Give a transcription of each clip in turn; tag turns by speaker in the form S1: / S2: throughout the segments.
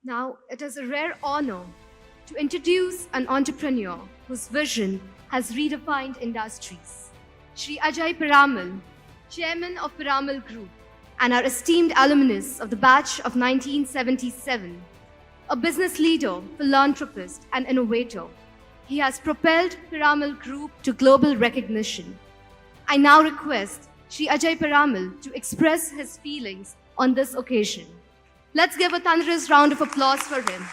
S1: Now, it is a rare honor to introduce an entrepreneur whose vision has redefined industries. Shri Ajay Piramal, Chairman of Piramal Group, and our esteemed alumnus of the batch of 1977, a business leader, philanthropist, and innovator. He has propelled Piramal Group to global recognition. I now request Shri Ajay Piramal to express his feelings on this occasion. Let's give a thunderous round of applause for him.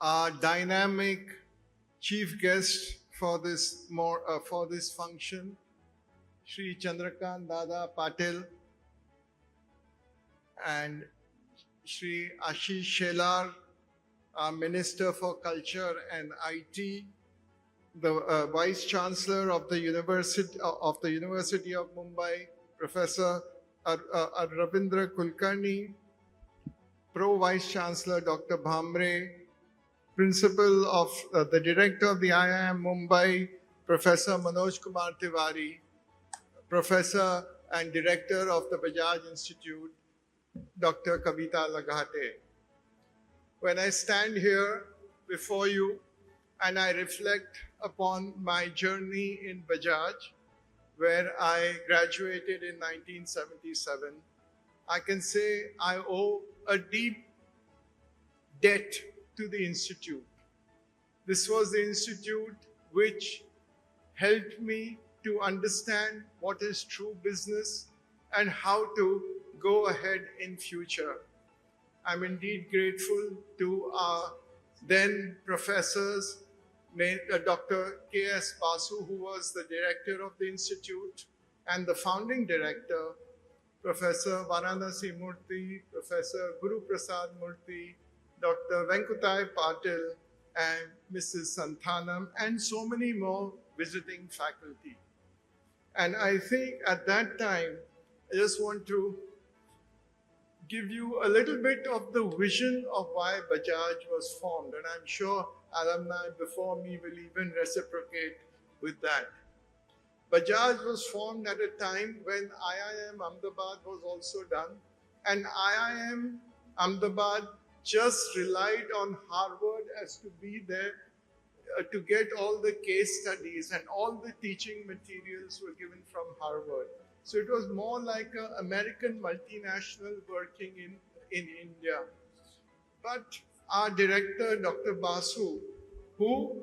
S2: Our dynamic chief guest for this function, Shri Chandrakant Dada Patil and Shri Ashish Shelar, our Minister for Culture and IT, the Vice Chancellor of the University of Mumbai, Professor Ravindra Kulkarni, Pro Vice Chancellor Dr. Bhamre, Principal of the Director of the IIM Mumbai, Professor Manoj Kumar Tiwari, Professor and Director of the Bajaj Institute, Dr. Kavita Laghate. When I stand here before you and I reflect upon my journey in Bajaj, where I graduated in 1977, I can say I owe a deep debt to the institute. This was the institute which helped me to understand what is true business and how to go ahead in future. I'm indeed grateful to our then professors, Dr. K.S. Basu, who was the director of the institute, and the founding director, Professor Varanasi Murthy, Professor Guru Prasad Murthy, Dr. Venkutai Patil, and Mrs. Santhanam, and so many more visiting faculty. And I think at that time, I just want to give you a little bit of the vision of why Bajaj was formed. And I'm sure alumni before me will even reciprocate with that. Bajaj was formed at a time when IIM Ahmedabad was also done. And IIM Ahmedabad just relied on Harvard as to be there to get all the case studies, and all the teaching materials were given from Harvard. So it was more like an American multinational working in India. But our director, Dr. Basu, who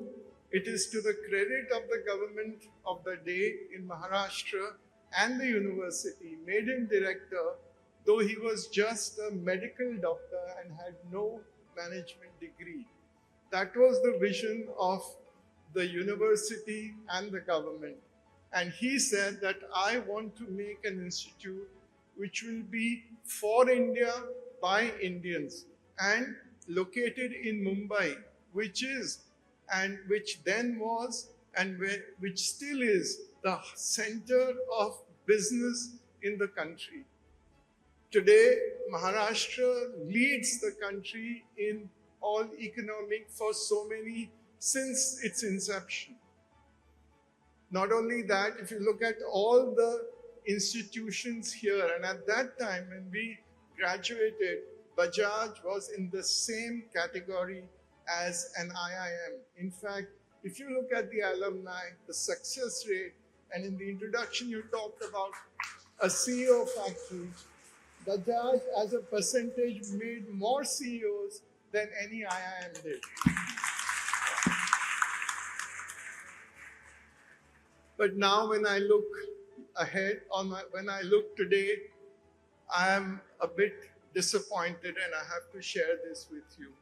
S2: it is to the credit of the government of the day in Maharashtra and the university, made him director, though he was just a medical doctor and had no management degree. That was the vision of the university and the government. And he said that I want to make an institute which will be for India by Indians and located in Mumbai, which then was and which still is the center of business in the country. Today, Maharashtra leads the country in all economic since its inception. Not only that, if you look at all the institutions here, and at that time when we graduated, Bajaj was in the same category as an IIM. In fact, if you look at the alumni, the success rate, and in the introduction you talked about a CEO factory, Bajaj as a percentage made more CEOs than any IIM did. But now when I look ahead, when I look today, I am a bit disappointed, and I have to share this with you.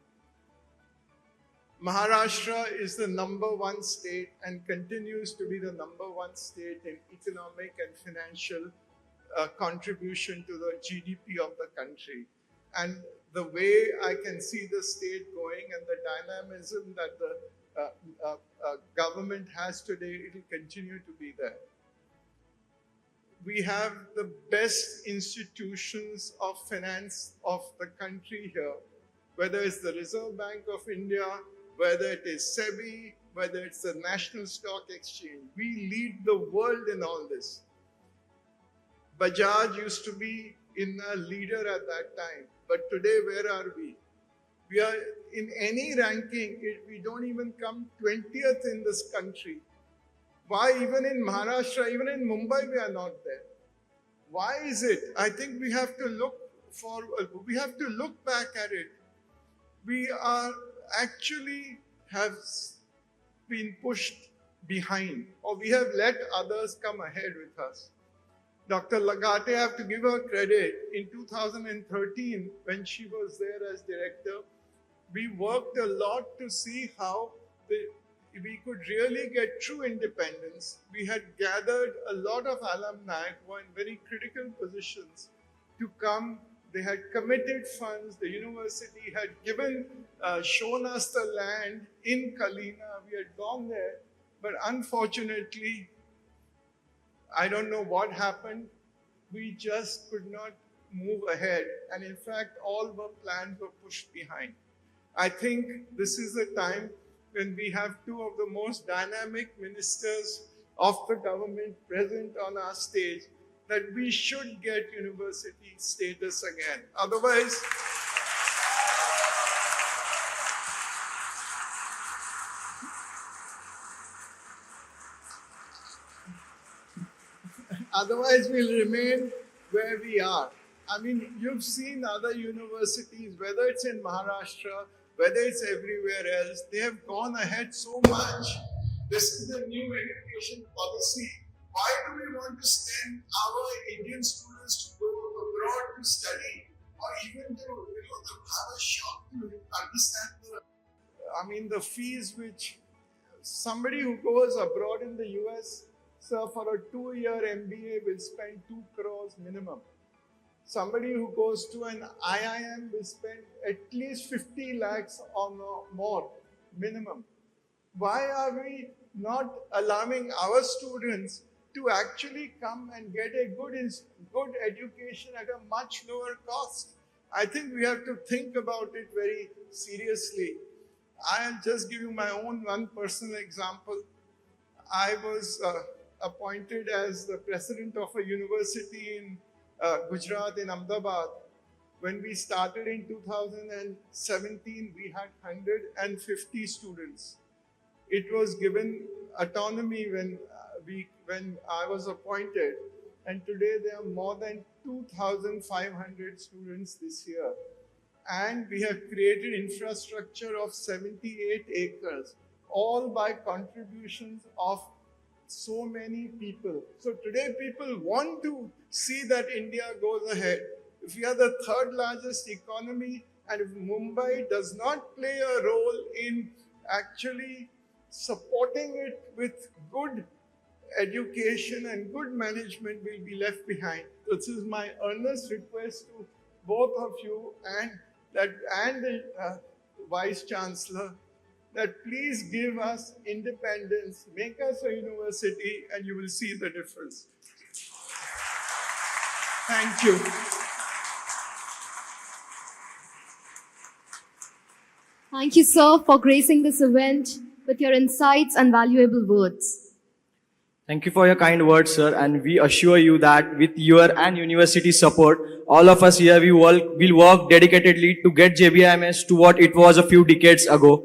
S2: Maharashtra is the #1 state and continues to be the #1 state in economic and financial contribution to the GDP of the country. And the way I can see the state going and the dynamism that the government has today, it will continue to be there. We have the best institutions of finance of the country here, whether it's the Reserve Bank of India, whether it is SEBI, whether it's the National Stock Exchange. We lead the world in all this. Bajaj used to be a leader at that time, but today where are we? We are in any ranking, we don't even come 20th in this country. Why even in Maharashtra, even in Mumbai, we are not there? Why is it? I think we have to look back at it. We are actually have been pushed behind, or we have let others come ahead with us. Dr. Laghate, I have to give her credit. In 2013, when she was there as director, we worked a lot to see how we could really get true independence. We had gathered a lot of alumni who were in very critical positions to come. They had committed funds. The university had shown us the land in Kalina. We had gone there, but unfortunately, I don't know what happened. We just could not move ahead. And in fact, all our plans were pushed behind. I think this is the time when we have two of the most dynamic ministers of the government present on our stage that we should get university status again. Otherwise, we'll remain where we are. I mean, you've seen other universities, whether it's in Maharashtra, whether it's everywhere else, they have gone ahead so much. This is the new education policy. Why do we want to send our Indian students to go abroad to study, or even to have a shop to understand the fees which somebody who goes abroad in the US, sir, for a 2-year MBA will spend 2 crores minimum. Somebody who goes to an IIM will spend at least 50 lakhs or more minimum. Why are we not allowing our students to actually come and get a good education at a much lower cost? I think we have to think about it very seriously. I'll just give you my own one personal example. I was appointed as the president of a university in Gujarat, in Ahmedabad. When we started in 2017, we had 150 students. It was given autonomy when I was appointed, and today there are more than 2,500 students this year. And we have created infrastructure of 78 acres, all by contributions of so many people. So today people want to see that India goes ahead. If we are the third largest economy, and if Mumbai does not play a role in actually supporting it with good education and good management, we'll be left behind. This is my earnest request to both of you and the Vice Chancellor, that please give us independence, make us a university, and you will see the difference. Thank you.
S1: Thank you, sir, for gracing this event with your insights and valuable words.
S3: Thank you for your kind words, sir, and we assure you that with your and university support, all of us here will work dedicatedly to get JBIMS to what it was a few decades ago.